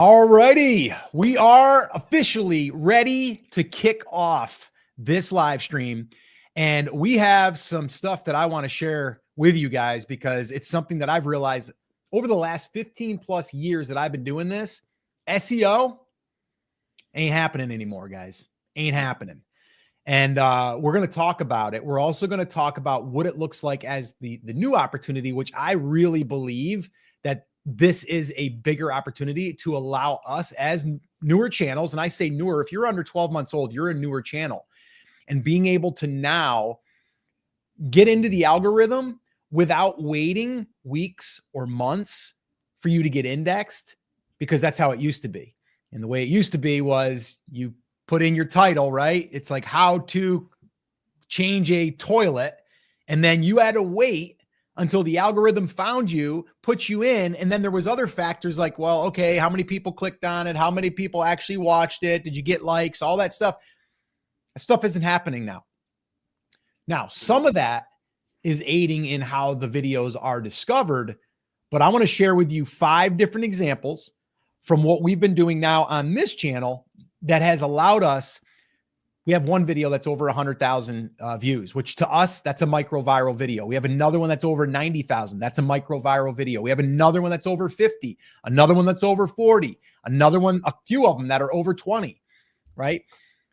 Alrighty, we are officially ready to kick off this live stream, and we have some stuff that I want to share with you guys because it's something that I've realized over the last 15 plus years that I've been doing this. SEO ain't happening anymore, guys. Ain't happening. And we're going to talk about it. We're also going to talk about what it looks like as the new opportunity, which I really believe that this is a bigger opportunity to allow us as newer channels. And I say newer, if you're under 12 months old, you're a newer channel, and being able to now get into the algorithm without waiting weeks or months for you to get indexed, because that's how it used to be. And the way it used to be was you put in your title, right? It's like how to change a toilet. And then you had to wait until the algorithm found you, put you in. And then there was other factors like, well, okay, how many people clicked on it? How many people actually watched it? Did you get likes? All that stuff. That stuff isn't happening now. Now, some of that is aiding in how the videos are discovered, but I want to share with you 5 different examples from what we've been doing now on this channel that has allowed us. We have one video that's over 100,000 views, which to us, that's a micro viral video. We have another one that's over 90,000. That's a micro viral video. We have another one that's over 50, another one that's over 40, another one, a few of them that are over 20, right?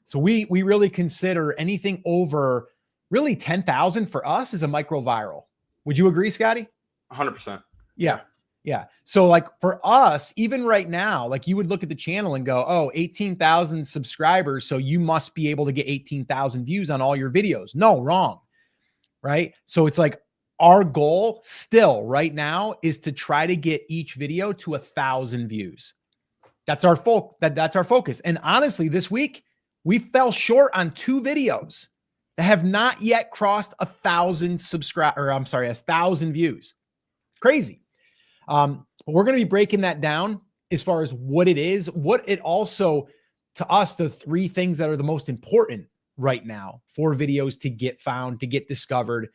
So we really consider anything over really 10,000 for us is a micro viral. Would you agree, Scotty? 100%. Yeah. Yeah. So like for us, even right now, like you would look at the channel and go, oh, 18,000 subscribers. So you must be able to get 18,000 views on all your videos. No, wrong. Right. So it's like our goal still right now is to try to get each video to 1,000 views. That's our that's our focus. And honestly, this week we fell short on 2 videos that have not yet crossed 1,000 1,000 views. Crazy. But we're going to be breaking that down as far as what it is, what it also, to us, the 3 things that are the most important right now for videos to get found, to get discovered,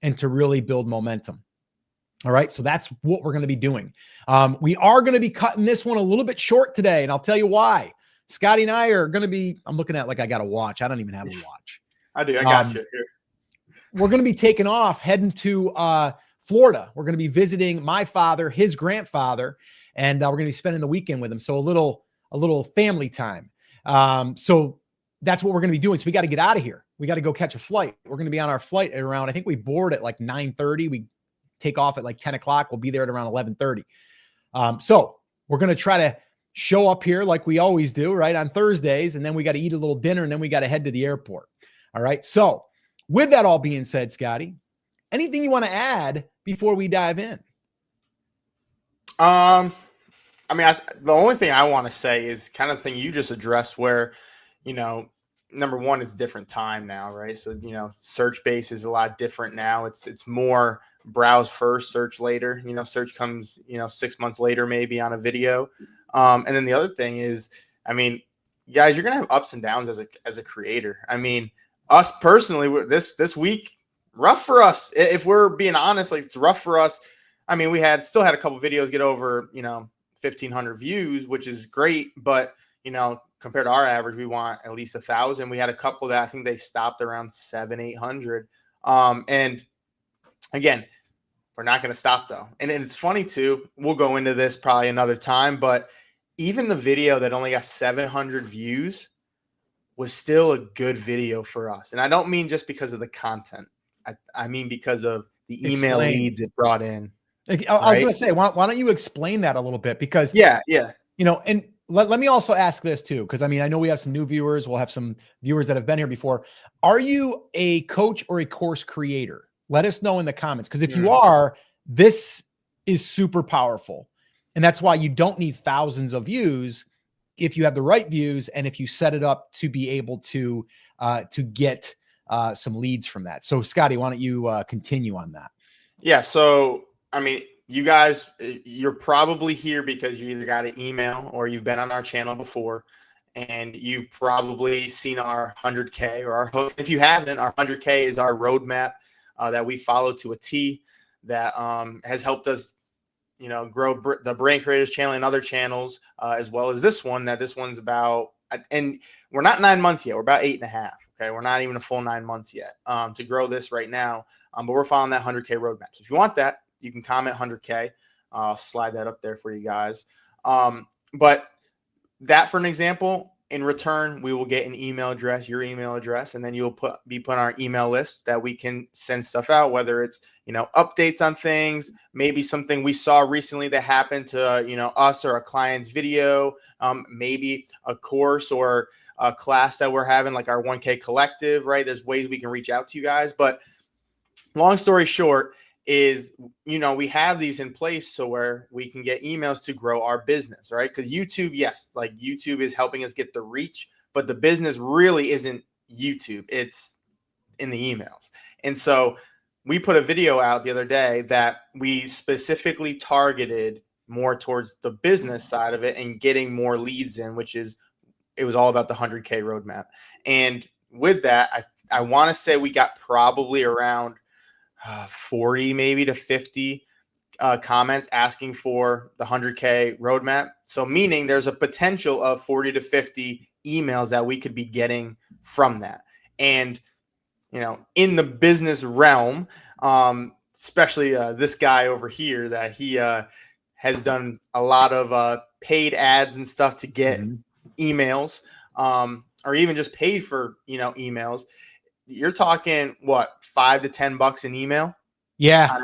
and to really build momentum. All right. So that's what we're going to be doing. We are going to be cutting this one a little bit short today, and I'll tell you why. Scotty and I are going to be, I'm looking at like I got a watch. I don't even have a watch. I do. I got you here. We're going to be taking off, heading to Florida. We're going to be visiting my father, his grandfather, and we're going to be spending the weekend with him. So a little family time. So that's what we're going to be doing. So we got to get out of here. We got to go catch a flight. We're going to be on our flight at around, I think we board at like 9:30. We take off at like 10 o'clock. We'll be there at around 11:30. So we're going to try to show up here like we always do, right, on Thursdays. And then we got to eat a little dinner, and then we got to head to the airport. All right. So with that all being said, Scotty, anything you want to add before we dive in? I mean, the only thing I want to say is kind of the thing you just addressed where, you know, number one, it's different time now, right? So, you know, search base is a lot different now. It's more browse first, search later. You know, search comes, 6 months later, maybe on a video. And then the other thing is, I mean, guys, you're going to have ups and downs as a creator. I mean, us personally, this week, rough for us. If we're being honest, like it's rough for us. I mean, we still had a couple videos get over, 1,500 views, which is great. But, compared to our average, we want at least 1,000. We had a couple that I think they stopped around 700-800. And again, we're not going to stop though. And it's funny too. We'll go into this probably another time, but even the video that only got 700 views was still a good video for us. And I don't mean just because of the content. I mean because of the email leads it brought in. I was going to say, why don't you explain that a little bit? Because and let me also ask this too, because I mean, I know we have some new viewers. We'll have some viewers that have been here before. Are you a coach or a course creator? Let us know in the comments, because if you are, this is super powerful. And that's why you don't need thousands of views if you have the right views and if you set it up to be able to get some leads from that. So Scotty, why don't you continue on that? Yeah. So, I mean, you guys, you're probably here because you either got an email or you've been on our channel before, and you've probably seen our 100K or our hook. If you haven't, our 100K is our roadmap that we follow to a T that has helped us grow the Brain Creators channel and other channels, as well as this one. That this one's about, and we're not 9 months yet. We're about 8.5. Okay, we're not even a full 9 months yet to grow this right now. But we're following that 100K roadmap. So if you want that, you can comment 100K. I'll slide that up there for you guys. But that, for an example, in return, we will get an email address, your email address, and then you'll be put on our email list that we can send stuff out, whether it's, updates on things, maybe something we saw recently that happened to, us or a client's video, maybe a course or a class that we're having, like our 1K collective, right? There's ways we can reach out to you guys. But long story short is, we have these in place so where we can get emails to grow our business, right? Because YouTube, yes, like YouTube is helping us get the reach, but the business really isn't YouTube. It's in the emails. And so we put a video out the other day that we specifically targeted more towards the business side of it and getting more leads in, it was all about the 100K roadmap. And with that, I want to say we got probably around 40 maybe to 50 comments asking for the 100K roadmap. So meaning there's a potential of 40 to 50 emails that we could be getting from that. And, in the business realm, especially this guy over here, that he has done a lot of paid ads and stuff to get emails, or even just paid for, emails. You're talking what, $5 to $10 an email? Yeah.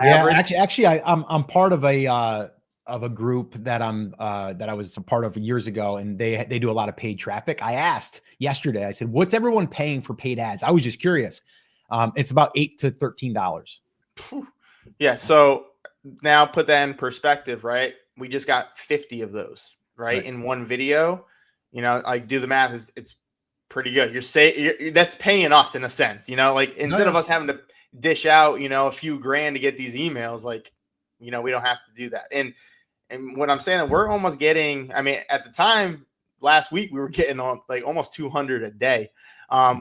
Actually, I'm part of a group that I was a part of years ago, and they do a lot of paid traffic. I asked yesterday, I said, what's everyone paying for paid ads? I was just curious. It's about $8 to $13. Yeah. So now put that in perspective, right? We just got 50 of those, right? In one video. Like, do the math, it's pretty good. That's paying us in a sense, like instead of us having to dish out, a few grand to get these emails, like, we don't have to do that. And what I'm saying, that we're almost getting, at the time last week, we were getting on like almost 200 a day.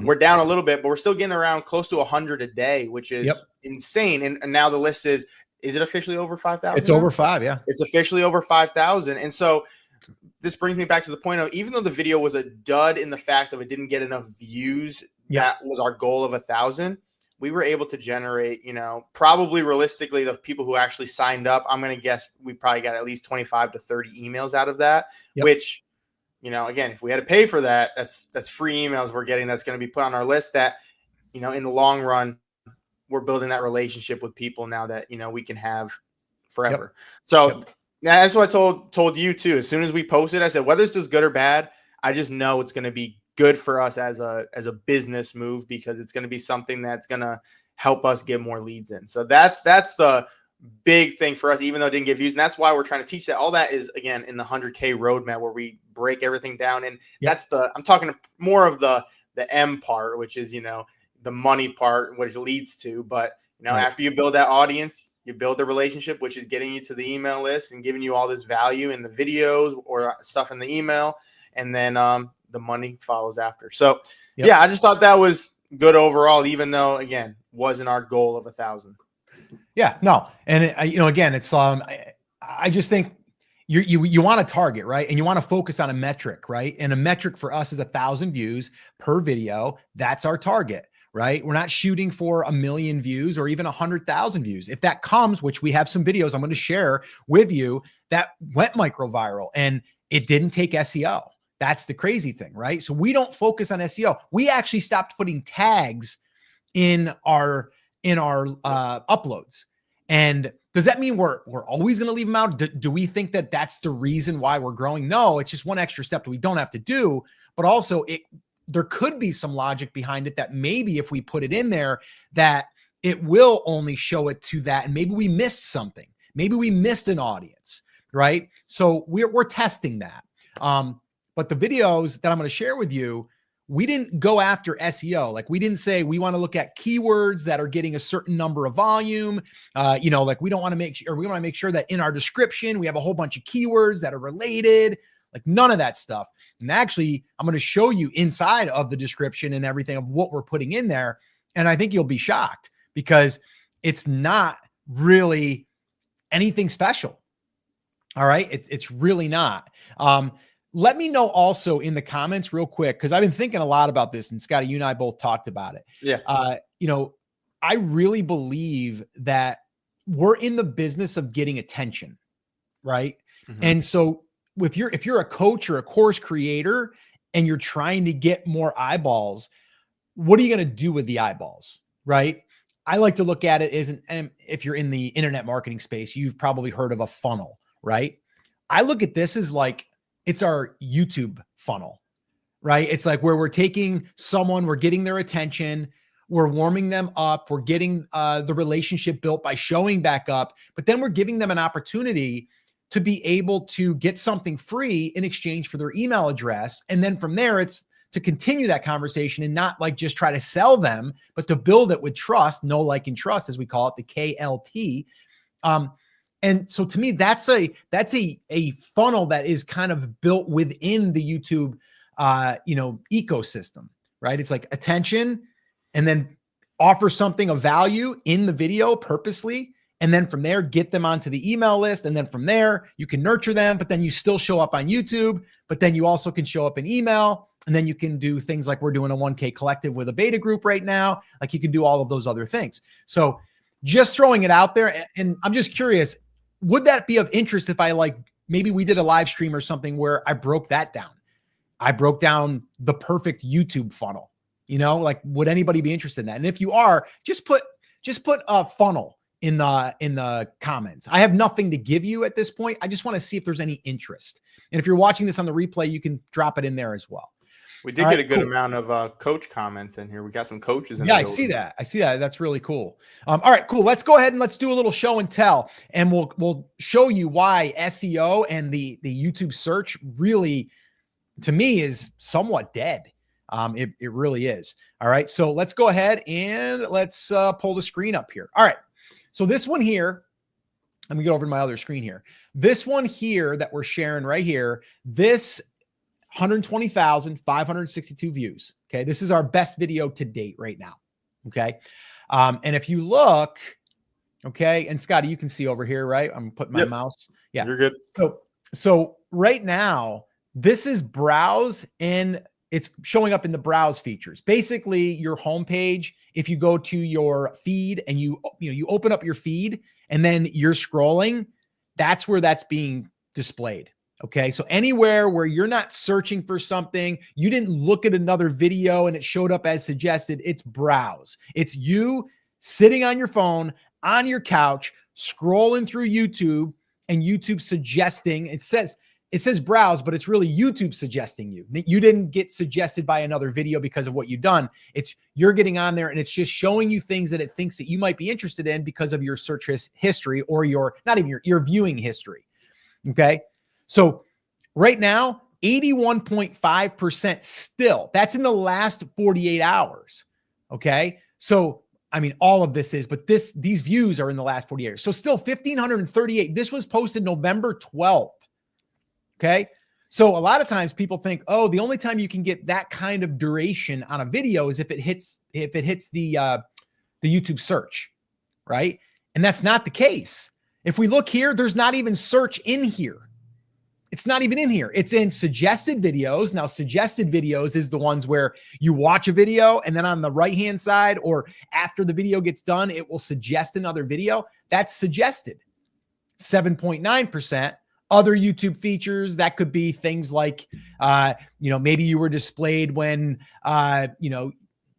We're down a little bit, but we're still getting around close to 100 a day, which is insane. And now the list is it officially over 5,000? It's over 5. Yeah. It's officially over 5,000. And so this brings me back to the point of, even though the video was a dud in the fact of it didn't get enough views, that was our goal of 1,000. We were able to generate, probably realistically, the people who actually signed up, I'm going to guess we probably got at least 25 to 30 emails out of that, which, again, if we had to pay for that, that's free emails we're getting that's going to be put on our list that, in the long run, we're building that relationship with people now that, we can have forever. So that's what I told you too. As soon as we posted, I said, whether it's just good or bad, I just know it's going to be good for us as a business move, because it's going to be something that's going to help us get more leads in. So that's the big thing for us, even though it didn't get views. And that's why we're trying to teach that. All that is, again, in the 100K roadmap, where we break everything down. And that's I'm talking more of the M part, which is, the money part, which leads to, but after you build that audience, you build the relationship, which is getting you to the email list and giving you all this value in the videos or stuff in the email. And then the money follows after. So I just thought that was good overall, even though, again, wasn't our goal of 1,000. Yeah, no. And again, it's, I just think you want to target, right? And you want to focus on a metric, right? And a metric for us is 1,000 views per video. That's our target, right? We're not shooting for 1 million views or even 100,000 views. If that comes, which we have some videos I'm going to share with you that went micro viral and it didn't take SEO. That's the crazy thing, right? So we don't focus on SEO. We actually stopped putting tags in our uploads. And does that mean we're always going to leave them out? Do we think that that's the reason why we're growing? No, it's just one extra step that we don't have to do. But also, there could be some logic behind it that maybe if we put it in there, that it will only show it to that. And maybe we missed something. Maybe we missed an audience, right? So we're testing that. But the videos that I'm going to share with you, we didn't go after SEO. Like, we didn't say we want to look at keywords that are getting a certain number of volume. Like, we want to make sure that in our description, we have a whole bunch of keywords that are related, like none of that stuff. And actually, I'm going to show you inside of the description and everything of what we're putting in there. And I think you'll be shocked, because it's not really anything special. All right. It's really not. Let me know also in the comments real quick, because I've been thinking a lot about this, and Scotty, you and I both talked about it. Yeah. You know, I really believe that we're in the business of getting attention, right? Mm-hmm. And so if you're a coach or a course creator and you're trying to get more eyeballs, what are you going to do with the eyeballs, right? I like to look at it as and if you're in the internet marketing space, you've probably heard of a funnel, right? I look at this as like it's our YouTube funnel, right? It's like where we're taking someone, we're getting their attention, we're warming them up, we're getting the relationship built by showing back up, but then we're giving them an opportunity to be able to get something free in exchange for their email address. And then from there, it's to continue that conversation and not like just try to sell them, but to build it with trust, know, like, and trust, as we call it, the KLT. And so to me, that's a funnel that is kind of built within the YouTube, ecosystem, right? It's like attention, and then offer something of value in the video purposely. And then from there, get them onto the email list. And then from there, you can nurture them, but then you still show up on YouTube, but then you also can show up in email. And then you can do things like we're doing a 1K collective with a beta group right now. Like you can do all of those other things. So just throwing it out there. And I'm just curious, would that be of interest if maybe we did a live stream or something where I broke that down? I broke down the perfect YouTube funnel, would anybody be interested in that? And if you are, just put a funnel in the comments. I have nothing to give you at this point. I just want to see if there's any interest. And if you're watching this on the replay, you can drop it in there as well. We did get a good amount of coach comments in here. We got some coaches in there. Yeah, I see that. That's really cool. All right, cool. Let's go ahead and let's do a little show and tell, and we'll show you why SEO and the YouTube search really, to me, is somewhat dead. It really is. All right, so let's go ahead and let's pull the screen up here. All right, so this one here, let me go over to my other screen here. This one here that we're sharing right here, this 120,562 views. Okay. This is our best video to date right now. Okay. And if you look, okay. And Scotty, you can see over here, right? I'm putting my mouse. Yeah. You're good. So right now, this is browse, and it's showing up in the browse features. Basically your homepage, if you go to your feed and you open up your feed and then you're scrolling, that's where that's being displayed. Okay. So anywhere where you're not searching for something, you didn't look at another video and it showed up as suggested, it's browse. It's you sitting on your phone, on your couch, scrolling through YouTube, and YouTube suggesting, it says browse, but it's really YouTube suggesting you. You didn't get suggested by another video because of what you've done. You're getting on there and it's just showing you things that it thinks that you might be interested in because of your search history, or your viewing history. Okay. So right now, 81.5% still. That's in the last 48 hours. Okay. So, I mean, all of this is, but these views are in the last 48 hours. So still 1,538. This was posted November 12th. Okay. So a lot of times people think, oh, the only time you can get that kind of duration on a video is if it hits the YouTube search, right? And that's not the case. If we look here, there's not even search in here. It's not even in here. It's in suggested videos. Now, suggested videos is the ones where you watch a video and then on the right-hand side, or after the video gets done, it will suggest another video. That's suggested. 7.9%. Other YouTube features, that could be things like, maybe you were displayed when,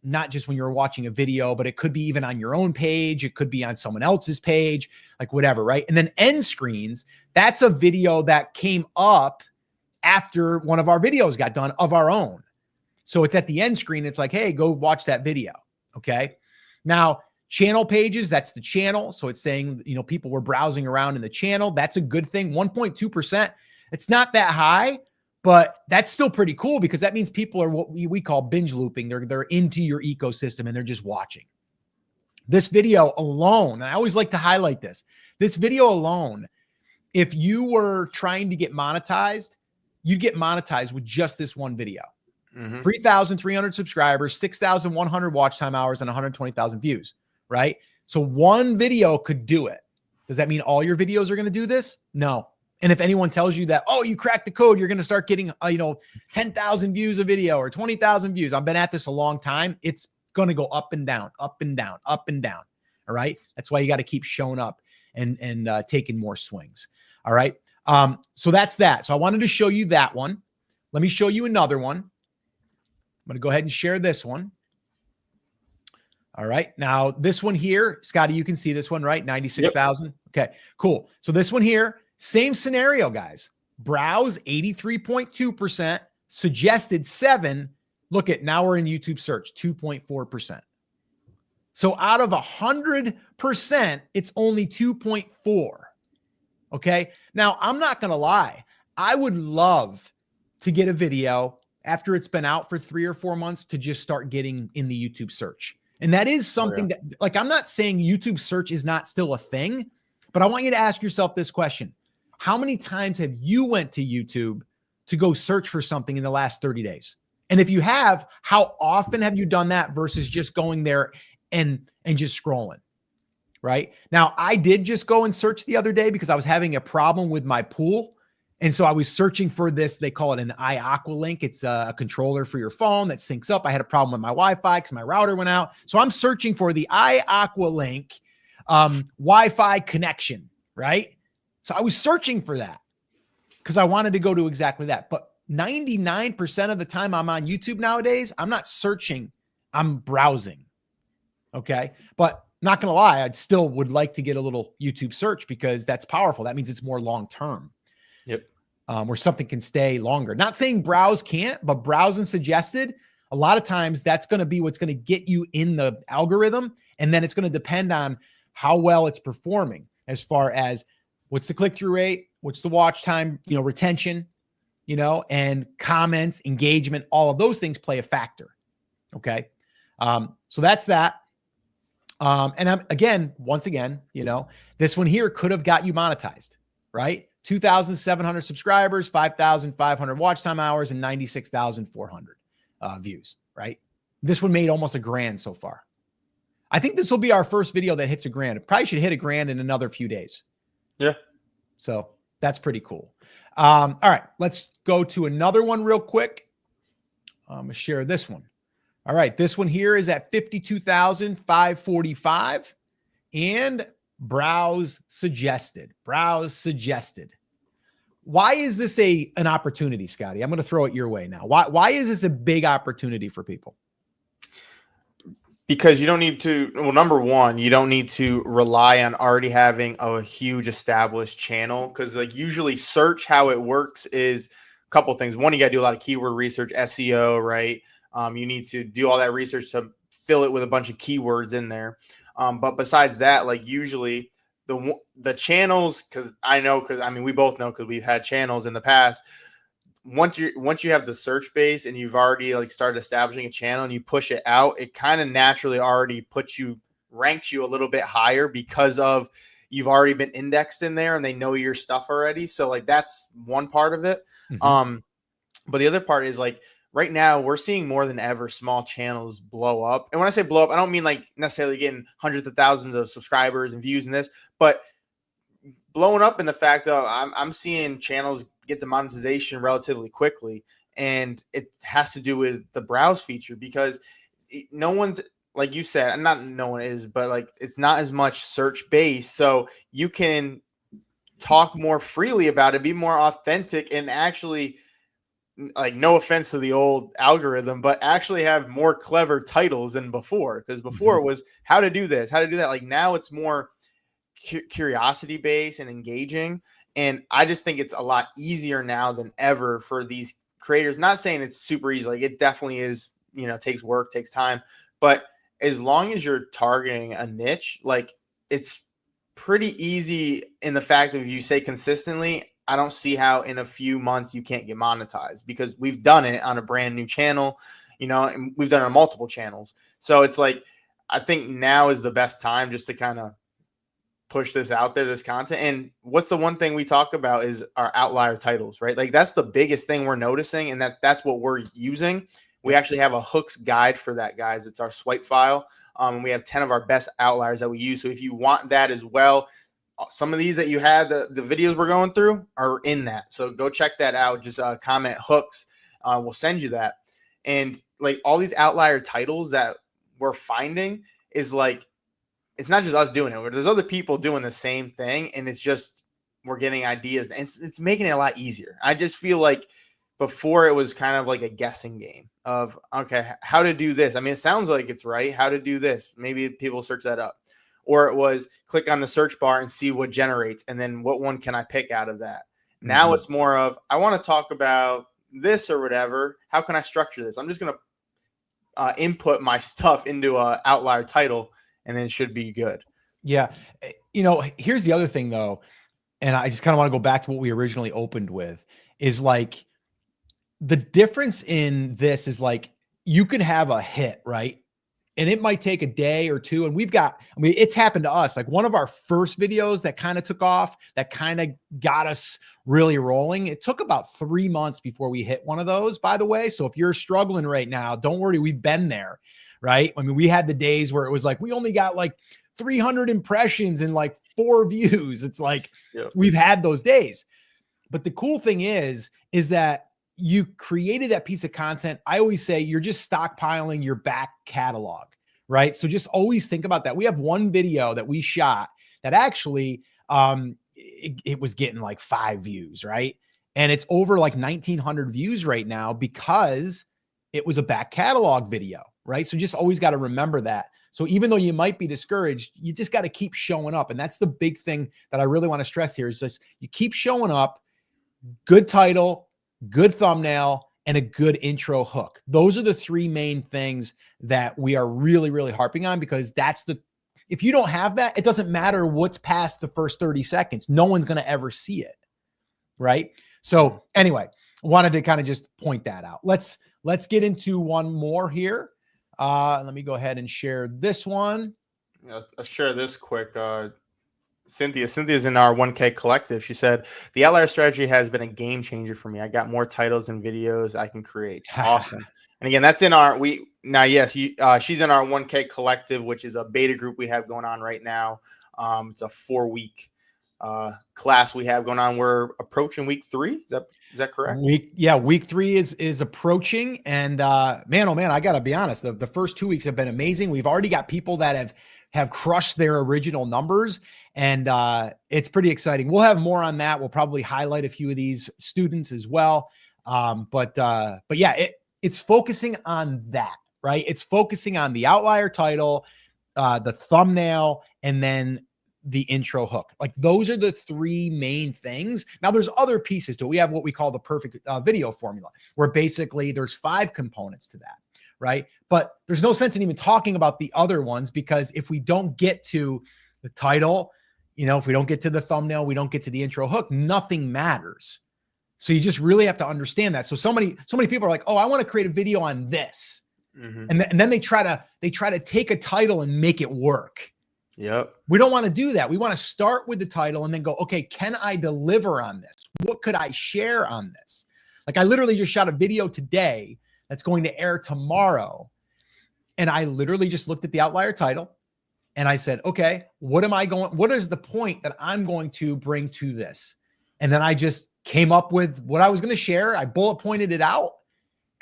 not just when you're watching a video, but it could be even on your own page. It could be on someone else's page, like whatever, right? And then end screens, that's a video that came up after one of our videos got done of our own. So it's at the end screen. It's like, hey, go watch that video. Okay. Now, channel pages, that's the channel. So it's saying, people were browsing around in the channel. That's a good thing. 1.2%. It's not that high, but that's still pretty cool because that means people are what we call binge looping. They're into your ecosystem and they're just watching. This video alone, and I always like to highlight this video alone, if you were trying to get monetized, you'd get monetized with just this one video. 3,300 subscribers, 6,100 watch time hours, and 120,000 views, right? So one video could do it. Does that mean all your videos are going to do this? No. And if anyone tells you that, oh, you cracked the code, you're going to start getting, 10,000 views a video or 20,000 views. I've been at this a long time. It's going to go up and down, up and down, up and down. All right. That's why you got to keep showing up and taking more swings. All right. So that's that. So I wanted to show you that one. Let me show you another one. I'm going to go ahead and share this one. All right. Now this one here, Scotty, you can see this one, right? 96,000. Yep. Okay, cool. So this one here, same scenario, guys. Browse 83.2%, suggested 7. Look at, now we're in YouTube search, 2.4%. So out of 100%, it's only 2.4. Okay. Now I'm not going to lie. I would love to get a video after it's been out for 3 or 4 months to just start getting in the YouTube search. And that is something that, like, I'm not saying YouTube search is not still a thing, but I want you to ask yourself this question. How many times have you went to YouTube to go search for something in the last 30 days? And if you have, how often have you done that versus just going there and just scrolling? Right now, I did just go and search the other day because I was having a problem with my pool. And so I was searching for this. They call it an iAqua link. It's a controller for your phone that syncs up. I had a problem with my Wi-Fi because my router went out. So I'm searching for the iAqua link Wi-Fi connection, right? So I was searching for that because I wanted to go to exactly that. But 99% of the time I'm on YouTube nowadays, I'm not searching, I'm browsing. Okay. But not going to lie, I'd still would like to get a little YouTube search because that's powerful. That means it's more long-term. Yep. Where something can stay longer. Not saying browse can't, but browse and suggested, a lot of times that's going to be what's going to get you in the algorithm. And then it's going to depend on how well it's performing as far as what's the click-through rate, what's the watch time, retention, and comments, engagement, all of those things play a factor. Okay. So that's that. And once again, this one here could have got you monetized, right? 2,700 subscribers, 5,500 watch time hours, and 96,400 views, right? This one made almost $1,000 so far. I think this will be our first video that hits $1,000. It probably should hit $1,000 in another few days. Yeah. So that's pretty cool. All right, let's go to another one real quick. I'm gonna share this one. All right, this one here is at 52,545 and browse suggested. Browse suggested. Why is this an opportunity, Scotty? I'm going to throw it your way now. Why is this a big opportunity for people? Because you don't need to, well, number one, you don't need to rely on already having a huge established channel. Because like usually search, how it works is a couple things. One, you got to do a lot of keyword research, SEO, right? You need to do all that research to fill it with a bunch of keywords in there. But besides that, like usually the channels, because we both know because we've had channels in the past. Once you have the search base and you've already like started establishing a channel and you push it out, it kind of naturally already ranks you a little bit higher because of you've already been indexed in there and they know your stuff already. So like that's one part of it. Mm-hmm. But the other part is like right now we're seeing more than ever small channels blow up. And when I say blow up, I don't mean like necessarily getting hundreds of thousands of subscribers and views in this, but blowing up in the fact of I'm seeing channels get the monetization relatively quickly. And it has to do with the browse feature because no one's, like you said, not no one is, but like it's not as much search based. So you can talk more freely about it, be more authentic, and actually, like, no offense to the old algorithm, but actually have more clever titles than before. Because before it was how to do this, how to do that. Like now it's more curiosity based and engaging. And I just think it's a lot easier now than ever for these creators. Not saying it's super easy. Like it definitely is, takes work, takes time. But as long as you're targeting a niche, like it's pretty easy in the fact that if you say consistently, I don't see how in a few months you can't get monetized because we've done it on a brand new channel, and we've done it on multiple channels. So it's like, I think now is the best time just to kind of push this out there, this content. And what's the one thing we talk about is our outlier titles, right? Like that's the biggest thing we're noticing. And that's what we're using. We actually have a hooks guide for that, guys. It's our swipe file. And we have 10 of our best outliers that we use. So if you want that as well, some of these that you had, the videos we're going through are in that. So go check that out. Just comment hooks. We'll send you that. And like all these outlier titles that we're finding is like, it's not just us doing it. There's other people doing the same thing. And it's just, we're getting ideas. And it's making it a lot easier. I just feel like before it was kind of like a guessing game of, okay, how to do this. I mean, it sounds like it's right. How to do this. Maybe people search that up. Or it was click on the search bar and see what generates. And then what one can I pick out of that? Now it's more of, I want to talk about this or whatever. How can I structure this? I'm just going to input my stuff into a outlier title, and then it should be good. Yeah. You know, here's the other thing though. And I just kind of want to go back to what we originally opened with is like the difference in this is like, you could have a hit, right? And it might take a day or two. And we've got, I mean, it's happened to us. Like one of our first videos that kind of took off, that kind of got us really rolling. It took about 3 months before we hit one of those, by the way. So if you're struggling right now, don't worry. We've been there, right? I mean, we had the days where it was like, we only got like 300 impressions and like 4 views. It's like, we've had those days. But the cool thing is that you created that piece of content. I always say you're just stockpiling your back catalog, right? So just always think about that. We have one video that we shot that actually, it was getting like 5 views, right? And it's over like 1,900 views right now because it was a back catalog video, right? So just always got to remember that. So even though you might be discouraged, you just got to keep showing up. And that's the big thing that I really want to stress here is just you keep showing up, good title, good thumbnail, and a good intro hook. Those are the 3 main things that we are really, really harping on, because that's if you don't have that, it doesn't matter what's past the first 30 seconds. No one's going to ever see it. Right. So anyway, wanted to kind of just point that out. Let's get into one more here. Let me go ahead and share this one. I'll share this quick. Cynthia's in our 1K collective. She said, the outlier strategy has been a game changer for me. I got more titles and videos I can create. Awesome. And again, that's in our, she's in our 1K collective, which is a beta group we have going on right now. It's a 4-week class we have going on. We're approaching week 3. Is that correct? Week 3 is approaching. And man, oh man, I got to be honest. The first 2 weeks have been amazing. We've already got people that have crushed their original numbers, and it's pretty exciting. We'll have more on that. We'll probably highlight a few of these students as well. But yeah, it's focusing on that, right? It's focusing on the outlier title, the thumbnail, and then the intro hook. Like those are the 3 main things. Now there's other pieces to it. We have what we call the perfect video formula, where basically there's 5 components to that, right? But there's no sense in even talking about the other ones, because if we don't get to the title, if we don't get to the thumbnail, we don't get to the intro hook, nothing matters. So you just really have to understand that. So many people are like, oh, I want to create a video on this. And then they try to take a title and make it work. Yep. We don't want to do that. We want to start with the title and then go, okay, can I deliver on this? What could I share on this? Like I literally just shot a video today that's going to air tomorrow. And I literally just looked at the outlier title and I said, okay, what is the point that I'm going to bring to this? And then I just came up with what I was going to share. I bullet pointed it out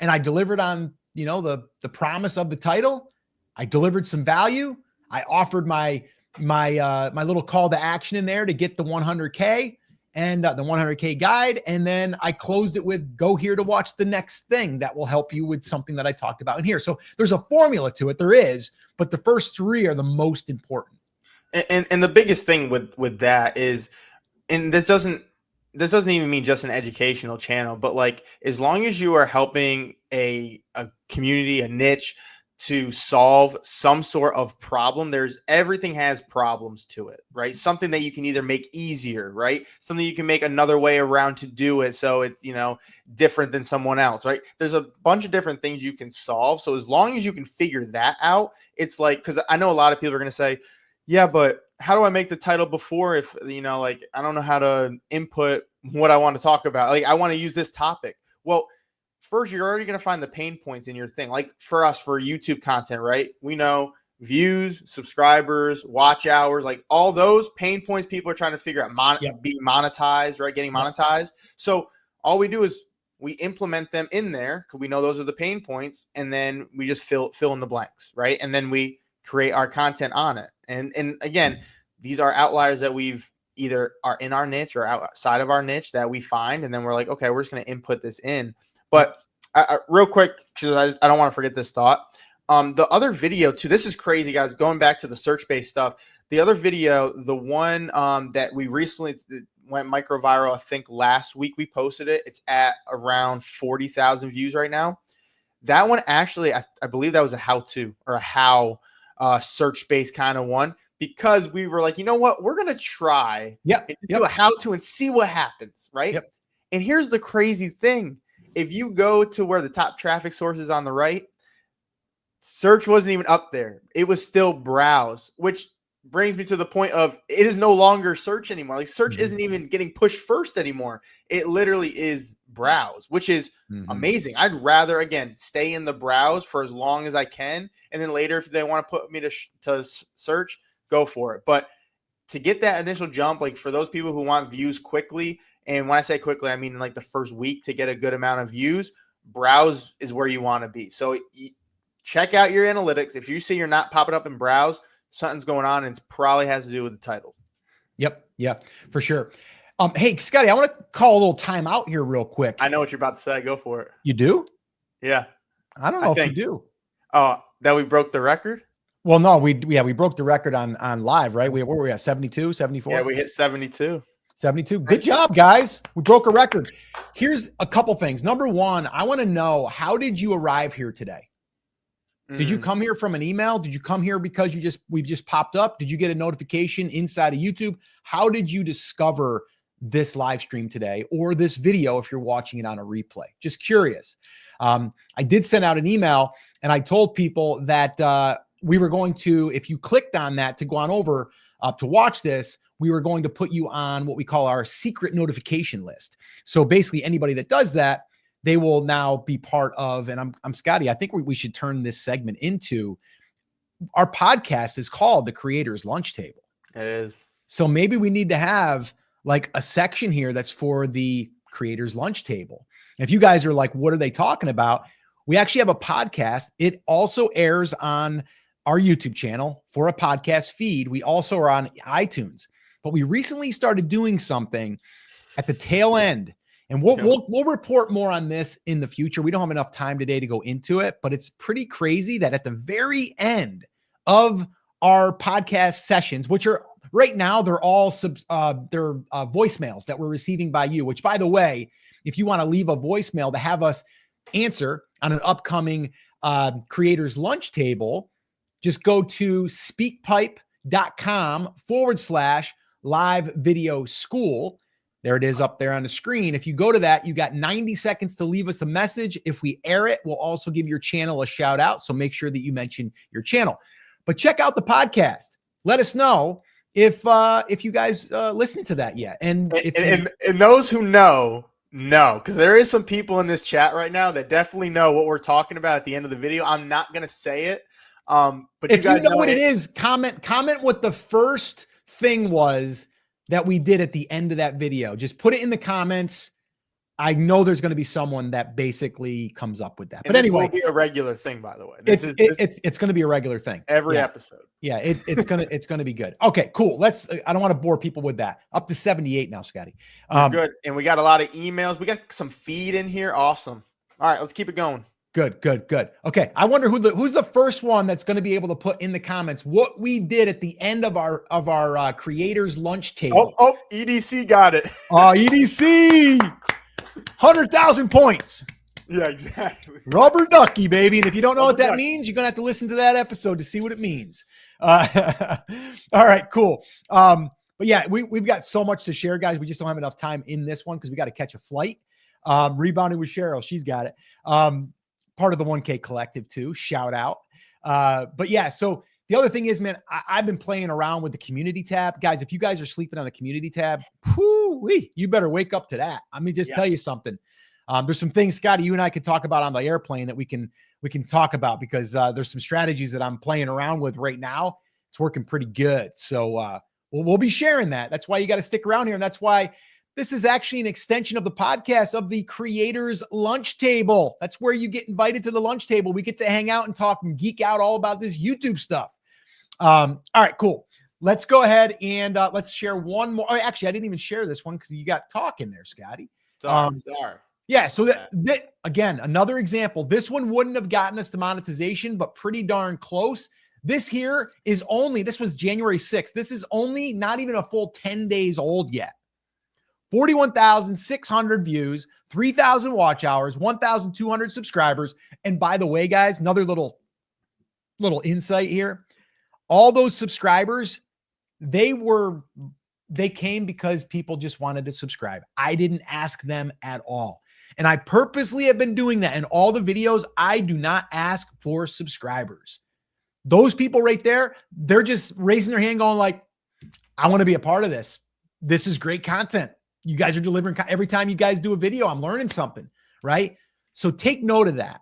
and I delivered on, the promise of the title. I delivered some value. I offered my little call to action in there to get the 100K and the 100K guide. And then I closed it with go here to watch the next thing that will help you with something that I talked about in here. So there's a formula to it. There is, but the first 3 are the most important. And the biggest thing with that is, and this doesn't even mean just an educational channel, but like, as long as you are helping a community, a niche, to solve some sort of problem, everything has problems to it, right? Something that you can either make easier, right? Something you can make another way around to do it, so it's different than someone else, right? There's a bunch of different things you can solve. So as long as you can figure that out, it's like, because I know a lot of people are going to say, yeah, but how do I make the title before if like I don't know how to input what I want to talk about? Like I want to use this topic. Well, first, you're already going to find the pain points in your thing. Like for us, for YouTube content, right? We know views, subscribers, watch hours, like all those pain points people are trying to figure out, being monetized, right? Getting monetized. So all we do is we implement them in there because we know those are the pain points, and then we just fill in the blanks, right? And then we create our content on it. And again, these are outliers that we've either are in our niche or outside of our niche that we find, and then we're like, okay, we're just going to input this in. But real quick, because I don't want to forget this thought. The other video too, this is crazy, guys, going back to the search-based stuff. The other video, the one that we recently went micro viral, I think last week we posted it. It's at around 40,000 views right now. That one actually, I believe that was a how-to or a how search-based kind of one, because we were like, you know what, we're going to try do a how-to and see what happens, right? And here's the crazy thing. If you go to where the top traffic source is on the right, search wasn't even up there. It was still browse, which brings me to the point of it is no longer search anymore. Like search isn't even getting pushed first anymore. It literally is browse, which is amazing. I'd rather, again, stay in the browse for as long as I can. And then later, if they want to put me to search, go for it. But to get that initial jump, like for those people who want views quickly, and when I say quickly, I mean like the first week to get a good amount of views, browse is where you want to be. So check out your analytics. If you see you're not popping up in browse, something's going on, and it probably has to do with the title. Yeah, for sure. Hey, Scotty, I want to call a little time out here real quick. I know what you're about to say. Go for it. You do? Yeah. I don't know if you do. Oh, that we broke the record? Well, no, we broke the record on live, right? Where were we at? 72, 74? Yeah, we hit 72. 72. Good job, guys. We broke a record. Here's a couple things. Number one, I want to know, how did you arrive here today? Did you come here from an email? Did you come here because we've just popped up? Did you get a notification inside of YouTube? How did you discover this live stream today, or this video if you're watching it on a replay? Just curious. I did send out an email, and I told people that we were going to, if you clicked on that to go on over to watch this, we were going to put you on what we call our secret notification list. So basically anybody that does that, they will now be part of, and I'm Scotty, I think we should turn this segment into, our podcast is called The Creator's Lunch Table. It is. So maybe we need to have like a section here that's for the Creator's Lunch Table. And if you guys are like, what are they talking about? We actually have a podcast. It also airs on our YouTube channel for a podcast feed. We also are on iTunes, but we recently started doing something at the tail end. And we'll report more on this in the future. We don't have enough time today to go into it, but it's pretty crazy that at the very end of our podcast sessions, which are right now, they're all voicemails that we're receiving by you, which, by the way, if you want to leave a voicemail to have us answer on an upcoming Creator's Lunch Table, just go to speakpipe.com/live video school. There it is up there on the screen. If you go to that, you got 90 seconds to leave us a message. If we air it, we'll also give your channel a shout out. So make sure that you mention your channel. But check out the podcast. Let us know if you guys listen to that yet. And those who know, because there is some people in this chat right now that definitely know what we're talking about at the end of the video. I'm not going to say it. But if you know what it is, comment what the first thing was that we did at the end of that video. Just put it in the comments. I know there's going to be someone that basically comes up with that. But anyway, it will be a regular thing, by the way. It's going to be a regular thing every episode. Yeah, it's gonna be good. Okay, cool. I don't want to bore people with that. Up to 78 now, Scotty. Good. And we got a lot of emails. We got some feed in here. Awesome. All right, let's keep it going. Good. Okay, I wonder who's the first one that's going to be able to put in the comments what we did at the end of our Creator's Lunch Table. Oh, EDC got it. Oh, EDC, 100,000 points. Yeah, exactly. Rubber ducky, baby. And if you don't know what that means, you're gonna have to listen to that episode to see what it means. All right, cool. But yeah, we've got so much to share, guys. We just don't have enough time in this one because we got to catch a flight. Rebounding with Cheryl, she's got it. Part of the 1K collective too. Shout out. But yeah, so the other thing is, man, I've been playing around with the community tab. Guys, if you guys are sleeping on the community tab, you better wake up to that. Let me just tell you something. There's some things, Scotty, you and I could talk about on the airplane that we can talk about, because there's some strategies that I'm playing around with right now. It's working pretty good. So we'll be sharing that. That's why you got to stick around here. And that's why this is actually an extension of the podcast of the Creators Lunch Table. That's where you get invited to the lunch table. We get to hang out and talk and geek out all about this YouTube stuff. All right, cool. Let's go ahead and let's share one more. Oh, actually, I didn't even share this one because you got talking there, Scotty. Sorry. Yeah, so that again, another example. This one wouldn't have gotten us to monetization, but pretty darn close. This here is only, this was January 6th. This is only not even a full 10 days old yet. 41,600 views, 3,000 watch hours, 1,200 subscribers. And by the way, guys, another little insight here. All those subscribers, they came because people just wanted to subscribe. I didn't ask them at all. And I purposely have been doing that in all the videos. I do not ask for subscribers. Those people right there, they're just raising their hand going like, I want to be a part of this. This is great content. You guys are delivering. Every time you guys do a video, I'm learning something, right? So take note of that.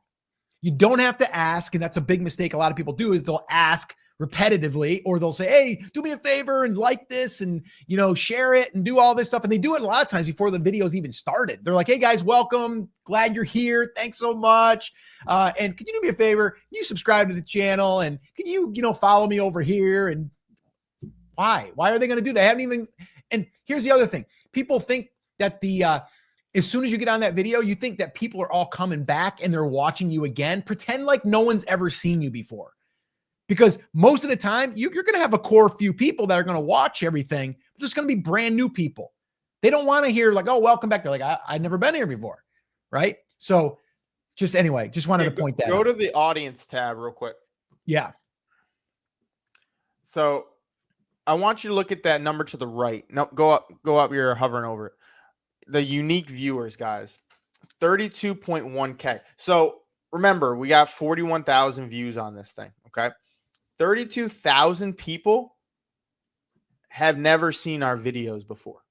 You don't have to ask. And that's a big mistake a lot of people do, is they'll ask repetitively, or they'll say, hey, do me a favor and like this and, you know, share it and do all this stuff. And they do it a lot of times before the videos even started. They're like, hey guys, welcome. Glad you're here. Thanks so much. And could you do me a favor? Can you subscribe to the channel? And can you, follow me over here? And why are they going to do that? I haven't even, and here's the other thing. People think that as soon as you get on that video, you think that people are all coming back and they're watching you again. Pretend like no one's ever seen you before. Because most of the time, you're going to have a core few people that are going to watch everything, but there's going to be brand new people. They don't want to hear like, oh, welcome back. They're like, I've never been here before, right? So just wanted to point that out. Go to the audience tab real quick. Yeah. So I want you to look at that number to the right. No, go up. You're hovering over it. The unique viewers, guys, 32.1K. So remember, we got 41,000 views on this thing. Okay. 32,000 people have never seen our videos before.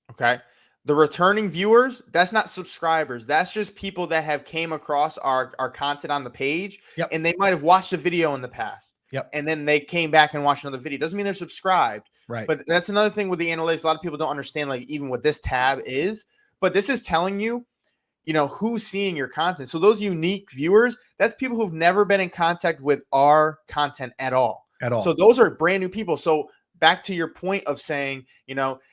Okay. The returning viewers, that's not subscribers. That's just people that have came across our content on the page. Yep. And they might have watched a video in the past. Yep. And then they came back and watched another video. Doesn't mean they're subscribed. Right. But that's another thing with the analytics. A lot of people don't understand like even what this tab is. But this is telling you, who's seeing your content. So those unique viewers, that's people who've never been in contact with our content at all. So those are brand new people. So back to your point of saying,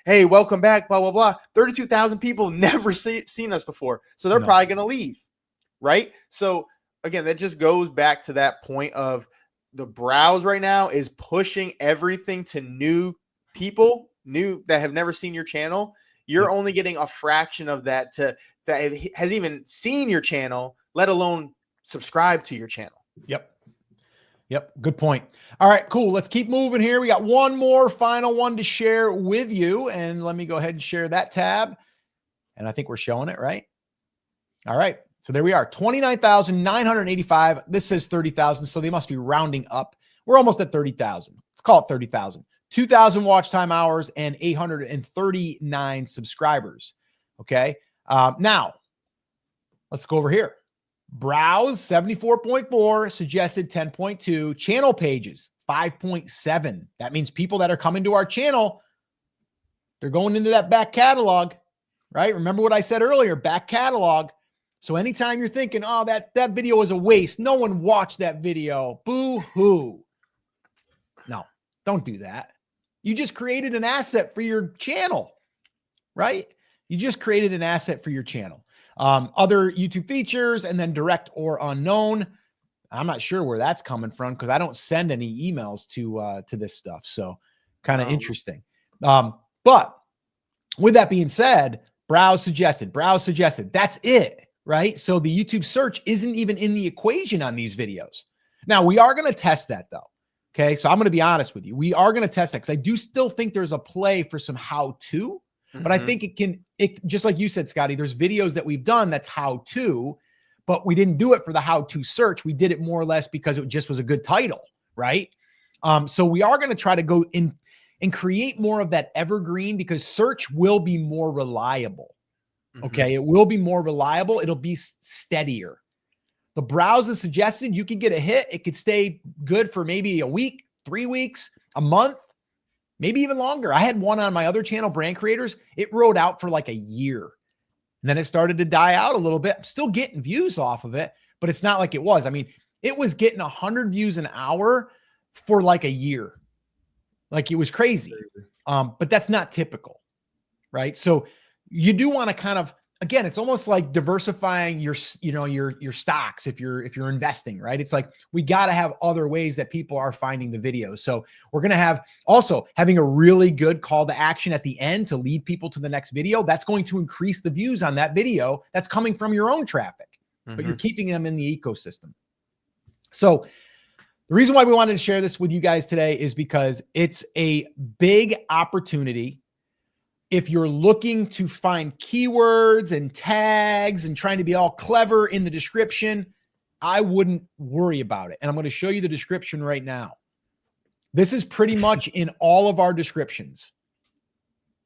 hey, welcome back, blah, blah, blah. 32,000 people never seen us before. So they're probably going to leave, right? So again, that just goes back to that point of the browse right now is pushing everything to new people, that have never seen your channel. You're only getting a fraction of that that has even seen your channel, let alone subscribe to your channel. Yep. Good point. All right, cool. Let's keep moving here. We got one more final one to share with you. And let me go ahead and share that tab. And I think we're showing it, right? All right. So there we are. 29,985. This says 30,000. So they must be rounding up. We're almost at 30,000. Let's call it 30,000. 2,000 watch time hours and 839 subscribers. Okay. Now let's go over here. Browse 74.4, suggested 10.2, channel pages 5.7. That means people that are coming to our channel, they're going into that back catalog, right? Remember what I said earlier, back catalog. So anytime you're thinking, oh, that video was a waste, no one watched that video, boo-hoo. No, don't do that. You just created an asset for your channel, right? You just created an asset for your channel. Other YouTube features and then direct or unknown. I'm not sure where that's coming from because I don't send any emails to this stuff. So kind of interesting. But with that being said, browse suggested. That's it, right? So the YouTube search isn't even in the equation on these videos. Now we are going to test that though. Okay. So I'm going to be honest with you. We are going to test that because I do still think there's a play for some how-to. But I think it just like you said, Scotty, there's videos that we've done that's how to, but we didn't do it for the how to search. We did it more or less because it just was a good title, right? So we are going to try to go in and create more of that evergreen because search will be more reliable. Okay. It will be more reliable. It'll be steadier. The browse is suggested. You could get a hit. It could stay good for maybe a week, 3 weeks, a month, maybe even longer. I had one on my other channel, Brand Creators. It rode out for like a year. And then it started to die out a little bit. I'm still getting views off of it, but it's not like it was. I mean, it was getting 100 views an hour for like a year. Like it was crazy. But that's not typical, right? So you do want to kind of, again, it's almost like diversifying your, your stocks if you're investing, right? It's like we got to have other ways that people are finding the videos. So we're going to have also having a really good call to action at the end to lead people to the next video. That's going to increase the views on that video that's coming from your own traffic, but you're keeping them in the ecosystem. So the reason why we wanted to share this with you guys today is because it's a big opportunity. If you're looking to find keywords and tags and trying to be all clever in the description, I wouldn't worry about it. And I'm going to show you the description right now. This is pretty much in all of our descriptions.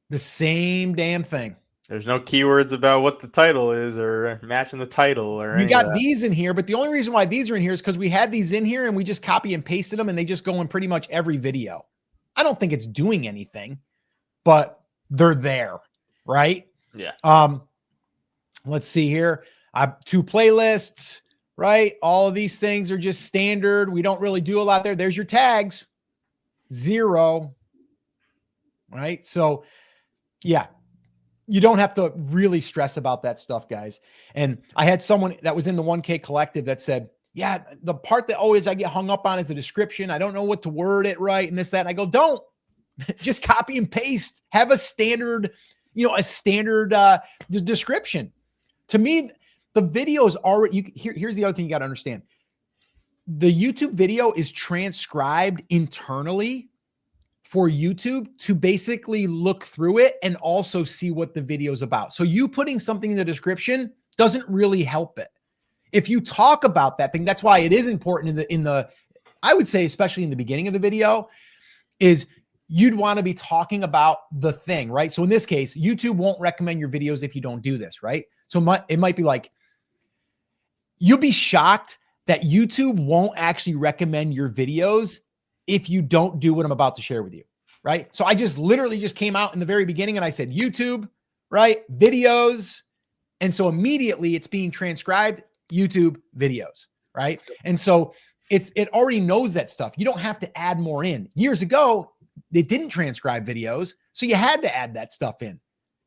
The same damn thing. There's no keywords about what the title is or matching the title or we got these in here, but the only reason why these are in here is because we had these in here and we just copy and pasted them and they just go in pretty much every video. I don't think it's doing anything, but they're there, right? Yeah. Let's see here. I have 2 playlists, right? All of these things are just standard. We don't really do a lot there. There's your tags. 0. Right? So yeah, you don't have to really stress about that stuff, guys. And I had someone that was in the 1K collective that said, yeah, the part that always I get hung up on is the description. I don't know what to word it right and this, that. And I go, don't. Just copy and paste, have a standard, description. To me, the video is already, here's the other thing you got to understand. The YouTube video is transcribed internally for YouTube to basically look through it and also see what the video is about. So you putting something in the description doesn't really help it. If you talk about that thing, that's why it is important in the, I would say, especially in the beginning of the video, is you'd want to be talking about the thing, right? So in this case, YouTube won't recommend your videos if you don't do this, right? So it might be like, you'll be shocked that YouTube won't actually recommend your videos if you don't do what I'm about to share with you, right? So I just literally just came out in the very beginning and I said, YouTube, right? Videos. And so immediately it's being transcribed, YouTube videos, right? And so it already knows that stuff. You don't have to add more in. Years ago, they didn't transcribe videos, so you had to add that stuff in.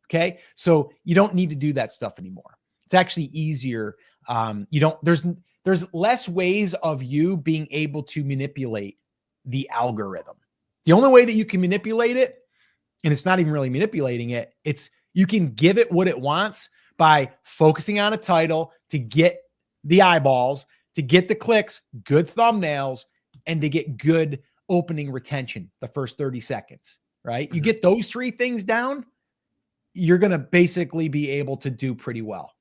Okay. So you don't need to do that stuff anymore. It's actually easier. There's less ways of you being able to manipulate the algorithm. The only way that you can manipulate it, and it's not even really manipulating it, it's you can give it what it wants by focusing on a title to get the eyeballs, to get the clicks, good thumbnails, and to get good opening retention the first 30 seconds, right? You get those 3 things down, you're going to basically be able to do pretty well.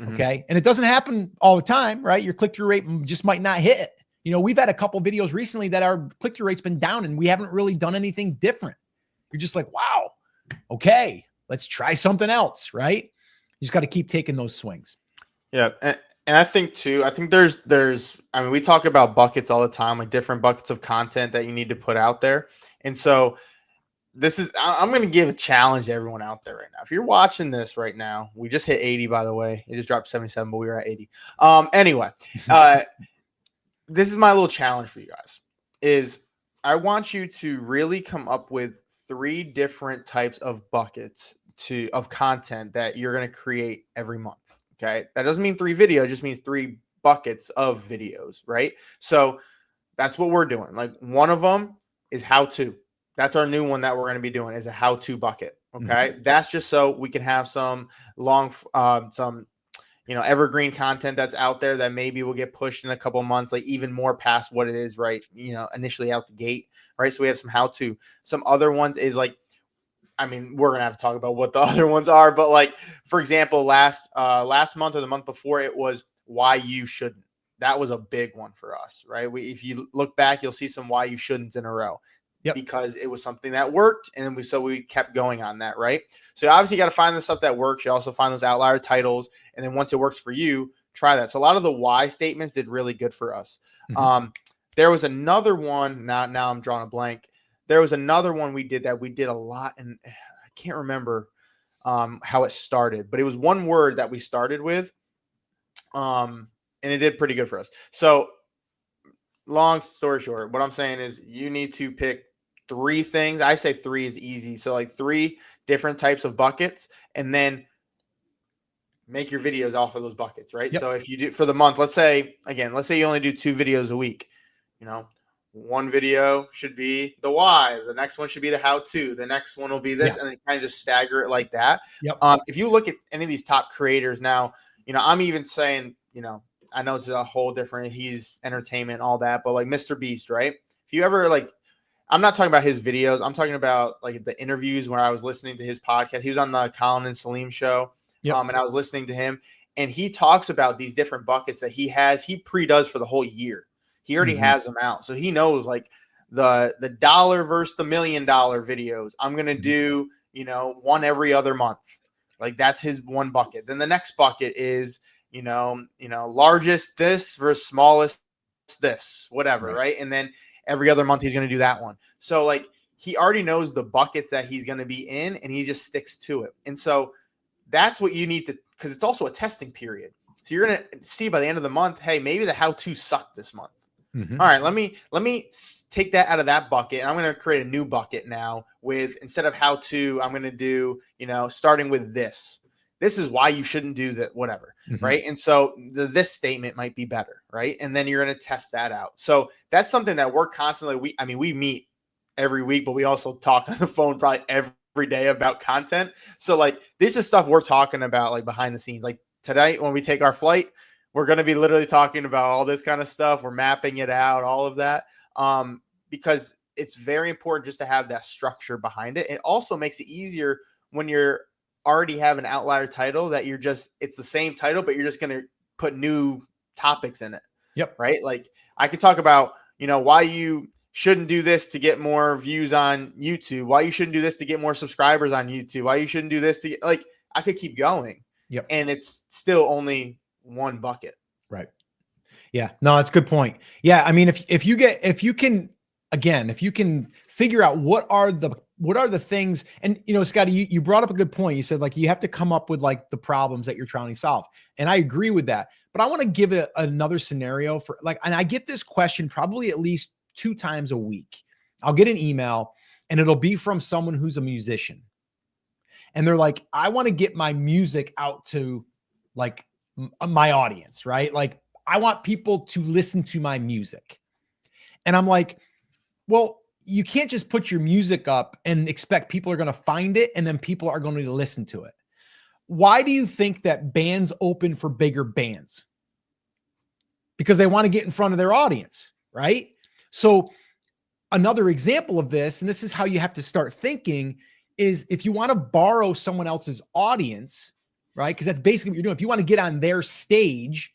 Okay. And it doesn't happen all the time, right? Your click-through rate just might not hit. We've had a couple videos recently that our click-through rate's been down and we haven't really done anything different. You're just like, wow, okay, let's try something else, right? You just got to keep taking those swings. Yeah. And I think too, I mean, we talk about buckets all the time, like different buckets of content that you need to put out there. And so I'm going to give a challenge to everyone out there right now. If you're watching this right now, we just hit 80, by the way. It just dropped 77, but we were at 80. Anyway, this is my little challenge for you guys is I want you to really come up with 3 different types of buckets of content that you're going to create every month. Okay. That doesn't mean 3 videos, it just means 3 buckets of videos, right? So that's what we're doing. Like one of them is how to. That's our new one that we're going to be doing is a how-to bucket. Okay. That's just so we can have some evergreen content that's out there that maybe will get pushed in a couple of months, like even more past what it is, right? Initially out the gate, right? So we have some how-to. Some other ones is like, I mean, we're going to have to talk about what the other ones are, but like, for example, last month or the month before, it was why you shouldn't. That was a big one for us, right? If you look back, you'll see some why you shouldn't in a row. because it was something that worked. And we kept going on that, right? So you obviously got to find the stuff that works. You also find those outlier titles. And then once it works for you, try that. So a lot of the why statements did really good for us. There was another one. Now I'm drawing a blank. There was another one we did a lot. And I can't remember how it started, but it was one word that we started with. And it did pretty good for us. So long story short, what I'm saying is you need to pick 3 things. I say 3 is easy. So like 3 different types of buckets, and then make your videos off of those buckets, right? So if you do for the month, let's say you only do 2 videos a week, one video should be the why, the next one should be the how-to, the next one will be this, and then kind of just stagger it like that. If you look at any of these top creators now, I'm even saying, I know it's a whole different, he's entertainment, all that, but like Mr. Beast, right? If you ever I'm not talking about his videos. I'm talking about like the interviews where I was listening to his podcast. He was on the Colin and Salim show. And I was listening to him, and he talks about these different buckets that he pre-does for the whole year. He already has them out. So he knows like the dollar versus the $1 million videos. I'm going to do, one every other month. Like that's his one bucket. Then the next bucket is, largest this versus smallest this, whatever. Right. And then every other month he's going to do that one. So like he already knows the buckets that he's going to be in, and he just sticks to it. And so that's what you need to, because it's also a testing period. So you're going to see by the end of the month, hey, maybe the how-to sucked this month. All right, let me take that out of that bucket, and I'm going to create a new bucket now with, instead of how-to, I'm going to do, starting with this. This is why you shouldn't do that, whatever, right? And so this statement might be better, right? And then you're going to test that out. So that's something that we're constantly, we meet every week, but we also talk on the phone probably every day about content. So like this is stuff we're talking about like behind the scenes. Like today when we take our flight, we're going to be literally talking about all this kind of stuff. We're mapping it out, all of that, because it's very important just to have that structure behind it. It also makes it easier when you're already have an outlier title that it's the same title, but you're just going to put new topics in it. Right. Like I could talk about, why you shouldn't do this to get more views on YouTube, why you shouldn't do this to get more subscribers on YouTube, why you shouldn't do this to get, like, I could keep going. And it's still only one bucket. Right. Yeah. No, that's a good point. Yeah. I mean, if you can figure out what are the things, and Scotty, you brought up a good point. You said like, you have to come up with like the problems that you're trying to solve. And I agree with that, but I want to give another scenario for like, and I get this question probably at least 2 times a week. I'll get an email and it'll be from someone who's a musician. And they're like, I want to get my music out to like my audience, right? Like I want people to listen to my music. And I'm like, well, you can't just put your music up and expect people are going to find it and then people are going to listen to it. Why do you think that bands open for bigger bands? Because they want to get in front of their audience, right? So another example of this, and this is how you have to start thinking, is if you want to borrow someone else's audience, right? Because that's basically what you're doing. If you want to get on their stage,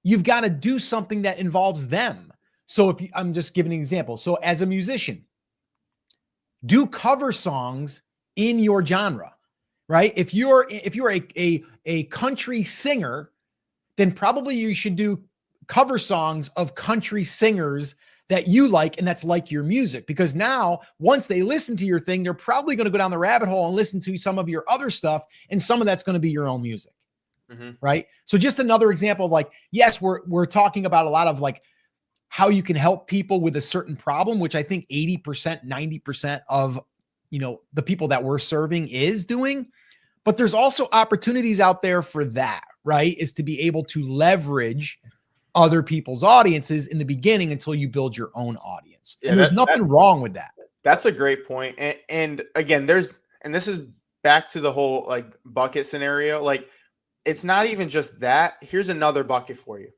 you've got to do something that involves them. So I'm just giving an example. So as a musician, do cover songs in your genre, right? If you're a country singer, then probably you should do cover songs of country singers that you like and that's like your music, because now once they listen to your thing, they're probably going to go down the rabbit hole and listen to some of your other stuff, and some of that's going to be your own music. Right? So just another example of like, yes, we're talking about a lot of like how you can help people with a certain problem, which I think 80%, 90% of, the people that we're serving is doing, but there's also opportunities out there for that, right? Is to be able to leverage other people's audiences in the beginning until you build your own audience. And there's nothing wrong with that. That's a great point. And again, this is back to the whole like bucket scenario. Like it's not even just that. Here's another bucket for you.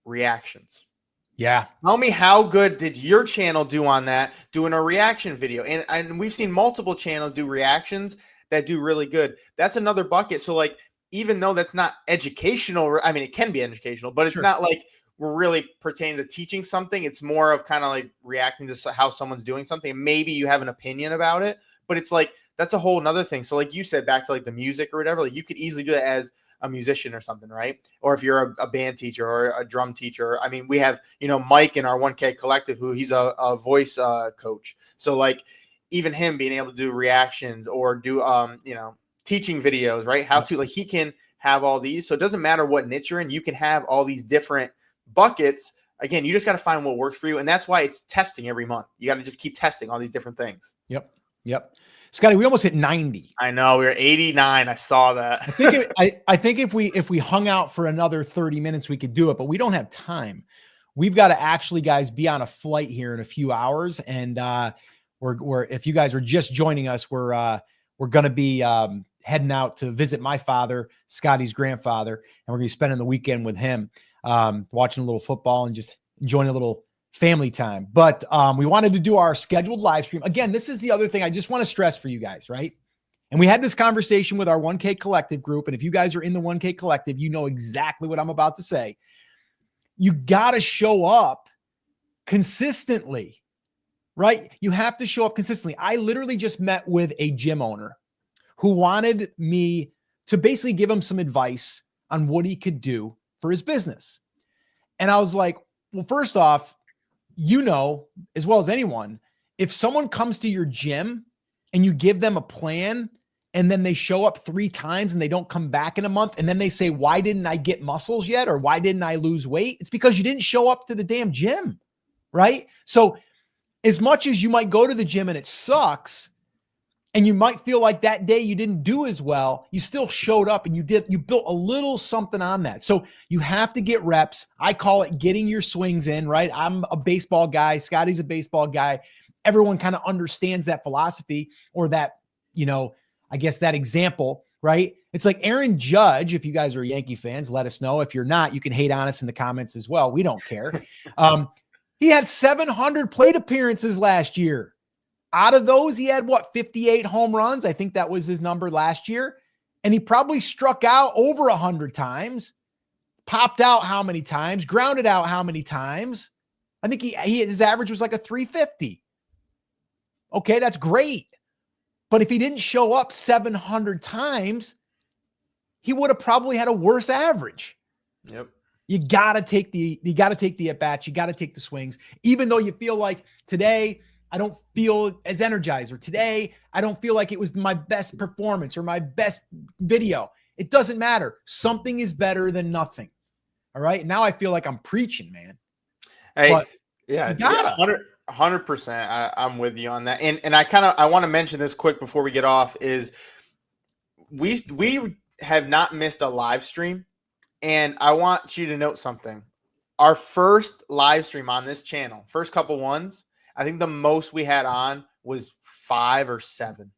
Reactions. Yeah. Tell me, how good did your channel do on that, doing a reaction video? And we've seen multiple channels do reactions that do really good. That's another bucket. So like, even though that's not educational, I mean, it can be educational, but it's not like we're really pertaining to teaching something. It's more of kind of like reacting to how someone's doing something. And maybe you have an opinion about it, but it's like, that's a whole nother thing. So like you said, back to like the music or whatever, like you could easily do that as a musician or something, right? Or if you're a band teacher or a drum teacher. I mean, we have, Mike in our 1K collective, who he's a voice coach. So like even him being able to do reactions or do, teaching videos, right? How to, like, he can have all these. So it doesn't matter what niche you're in. You can have all these different buckets. Again, you just got to find what works for you. And that's why it's testing every month. You got to just keep testing all these different things. Yep. Scotty, we almost hit 90. I know, we were 89. I saw that. I think if we hung out for another 30 minutes, we could do it, but we don't have time. We've got to actually, guys, be on a flight here in a few hours. And we're if you guys are just joining us, we're going to be heading out to visit my father, Scotty's grandfather, and we're going to be spending the weekend with him, watching a little football and just enjoying a little family time. But we wanted to do our scheduled live stream. Again, this is the other thing I just want to stress for you guys, right? And we had this conversation with our 1K collective group. And if you guys are in the 1K collective, you know exactly what I'm about to say. You got to show up consistently, right? You have to show up consistently. I literally just met with a gym owner who wanted me to basically give him some advice on what he could do for his business. And I was like, well, first off, as well as anyone, if someone comes to your gym and you give them a plan and then they show up 3 times and they don't come back in a month, and then they say, why didn't I get muscles yet? Or why didn't I lose weight? It's because you didn't show up to the damn gym, right? So as much as you might go to the gym and it sucks, and you might feel like that day you didn't do as well, you still showed up and you built a little something on that. So you have to get reps. I call it getting your swings in, right? I'm a baseball guy. Scotty's a baseball guy. Everyone kind of understands that philosophy, or that, I guess that example, right? It's like Aaron Judge. If you guys are Yankee fans, let us know. If you're not, you can hate on us in the comments as well. We don't care. He had 700 plate appearances last year. Out of those, he had 58 home runs. I think that was his number last year. And he probably struck out over 100 times, popped out how many times, grounded out how many times. I think his average was like a 350. Okay, that's great. But if he didn't show up 700 times, he would have probably had a worse average. Yep. You got to take the at-bats. You got to take the swings. Even though you feel like today, I don't feel as energized, or today I don't feel like it was my best performance or my best video. It doesn't matter. Something is better than nothing. All right. Now I feel like I'm preaching, man. Hey, but yeah, 100%. I'm with you on that. And I want to mention this quick before we get off is we have not missed a live stream. And I want you to note something. Our first live stream on this channel, first couple ones, I think the most we had on was 5 or 7.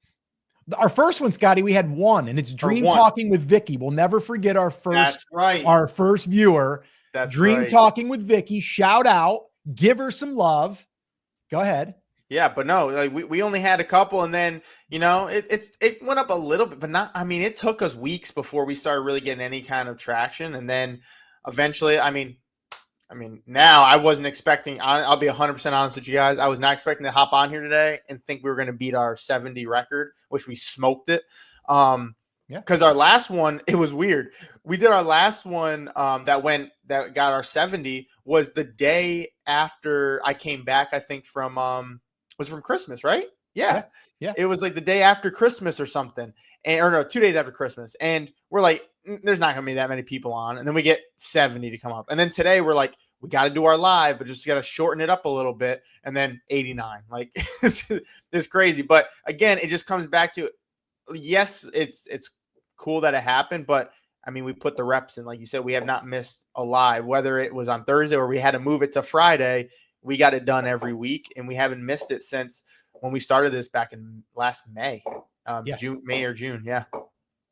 Our first one, Scotty, we had 1, and it's Dream Talking with Vicky. We'll never forget our first, our first viewer. That's Dream right. Talking with Vicky. Shout out, give her some love. Go ahead. Yeah, but no, like we only had a couple, and then it went up a little bit, but not. I mean, it took us weeks before we started really getting any kind of traction, and then eventually, I mean, now I wasn't expecting. I'll be 100% honest with you guys. I was not expecting to hop on here today and think we were going to beat our 70 record, which we smoked it. Because our last one, it was weird. We did our last one that got our 70 was the day after I came back. I think from Christmas, right? Yeah. It was like the day after Christmas or something, or no, 2 days after Christmas, and we're like, there's not gonna be that many people on, and then we get 70 to come up, and then today we're like, we got to do our live, but just got to shorten it up a little bit, and then 89. Like it's crazy, but again, it just comes back to, yes, it's cool that it happened, but I mean, we put the reps in. Like you said, we have not missed a live, whether it was on Thursday or we had to move it to Friday. We got it done every week, and we haven't missed it since when we started this back in last May, May or June. Yeah.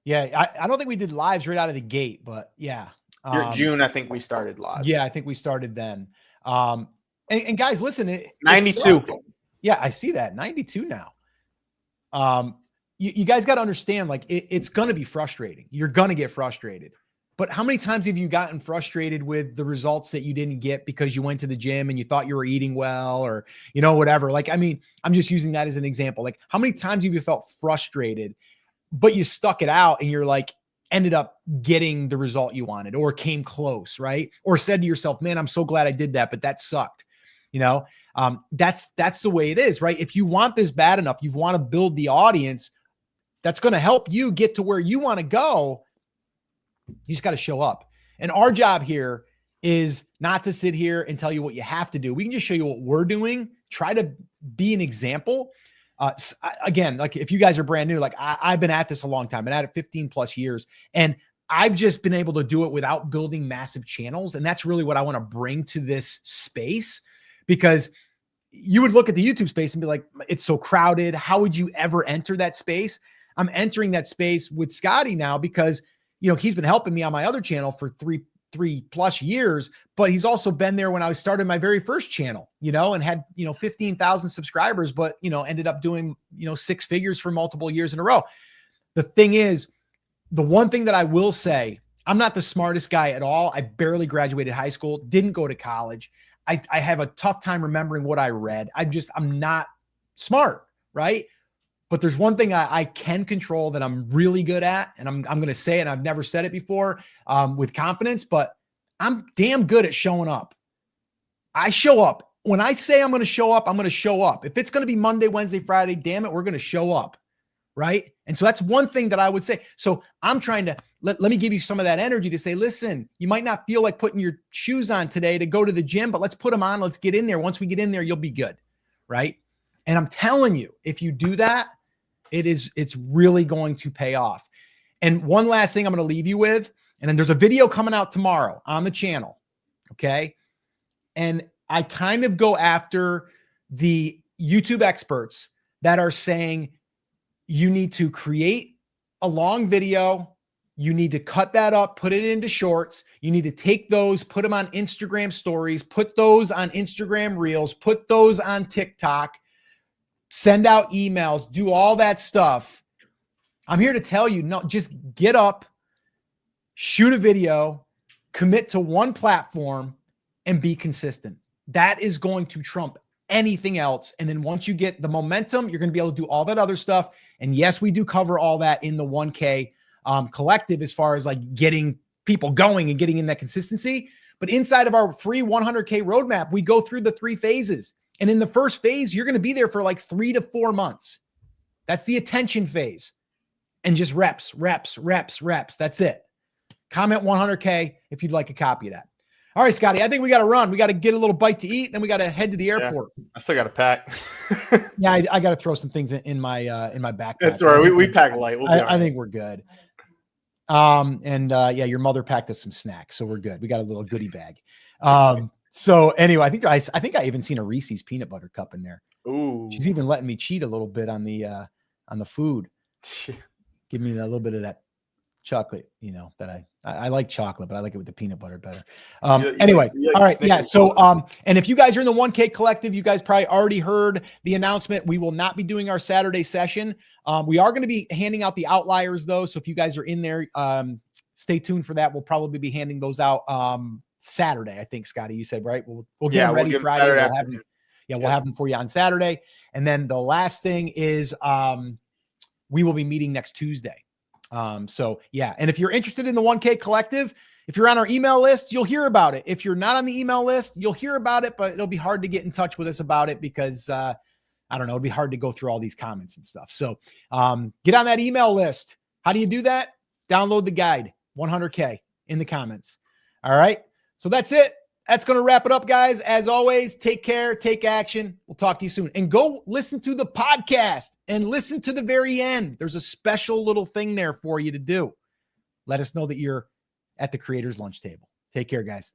Yeah. I don't think we did lives right out of the gate, but yeah. June, I think we started live. Yeah, I think we started then. And guys, listen, 92. Yeah, I see that. 92 now. You guys got to understand, like, it's going to be frustrating. You're going to get frustrated. But how many times have you gotten frustrated with the results that you didn't get because you went to the gym and you thought you were eating well, or, whatever? Like, I mean, I'm just using that as an example. Like, how many times have you felt frustrated, but you stuck it out and you're like, ended up getting the result you wanted or came close, right? Or said to yourself, man, I'm so glad I did that, but that sucked. That's the way it is, right? If you want this bad enough, you want to build the audience that's going to help you get to where you want to go. You just got to show up. And our job here is not to sit here and tell you what you have to do. We can just show you what we're doing. Try to be an example. Again, like if you guys are brand new, like I've been at this a long time, been at it 15 plus years, and I've just been able to do it without building massive channels. And that's really what I want to bring to this space, because you would look at the YouTube space and be like, it's so crowded. How would you ever enter that space? I'm entering that space with Scotty now because, he's been helping me on my other channel for three plus years, but he's also been there when I started my very first channel, and had, 15,000 subscribers, but, ended up doing, 6 figures for multiple years in a row. The thing is, the one thing that I will say, I'm not the smartest guy at all. I barely graduated high school, didn't go to college. I have a tough time remembering what I read. I'm not smart, right? But there's one thing I can control that I'm really good at, and I'm going to say it, and I've never said it before with confidence, but I'm damn good at showing up. I show up. When I say I'm going to show up, I'm going to show up. If it's going to be Monday, Wednesday, Friday, damn it, we're going to show up, right? And so that's one thing that I would say. So I'm trying to, let me give you some of that energy to say, listen, you might not feel like putting your shoes on today to go to the gym, but let's put them on. Let's get in there. Once we get in there, you'll be good, right? And I'm telling you, if you do that, it's really going to pay off. And one last thing I'm going to leave you with, and then there's a video coming out tomorrow on the channel. Okay. And I kind of go after the YouTube experts that are saying you need to create a long video. You need to cut that up, put it into shorts. You need to take those, put them on Instagram stories, put those on Instagram reels, put those on TikTok, send out emails, do all that stuff. I'm here to tell you, no, just get up, shoot a video, commit to one platform, and be consistent. That is going to trump anything else. And then once you get the momentum, you're going to be able to do all that other stuff. And yes, we do cover all that in the 1K collective as far as like getting people going and getting in that consistency. But inside of our free 100K roadmap, we go through the 3 phases. And in the first phase, you're going to be there for like 3 to 4 months. That's the attention phase. And just reps. That's it. Comment 100K if you'd like a copy of that. All right, Scotty, I think we got to run. We got to get a little bite to eat. Then we got to head to the airport. Yeah, I still got to pack. Yeah, I got to throw some things in my backpack. That's all right. We pack light. I think we're good. Yeah, your mother packed us some snacks, so we're good. We got a little goodie bag. So anyway, I think I even seen a Reese's peanut butter cup in there. Ooh. She's even letting me cheat a little bit on the food. Give me a little bit of that chocolate, that I like chocolate, but I like it with the peanut butter better. Anyway, all right. Yeah. So, and if you guys are in the 1K collective, you guys probably already heard the announcement. We will not be doing our Saturday session. We are going to be handing out the outliers though. So if you guys are in there, stay tuned for that. We'll probably be handing those out Saturday. I think, Scotty, you said, right? We'll get them ready Friday. We'll have them for you on Saturday. And then the last thing is, we will be meeting next Tuesday. So yeah. And if you're interested in the 1K collective, if you're on our email list, you'll hear about it. If you're not on the email list, you'll hear about it, but it'll be hard to get in touch with us about it because, I don't know, it'll be hard to go through all these comments and stuff. So, get on that email list. How do you do that? Download the guide, 100K in the comments. All right. So that's it. That's going to wrap it up, guys. As always, take care, take action. We'll talk to you soon. And go listen to the podcast and listen to the very end. There's a special little thing there for you to do. Let us know that you're at the creator's lunch table. Take care, guys.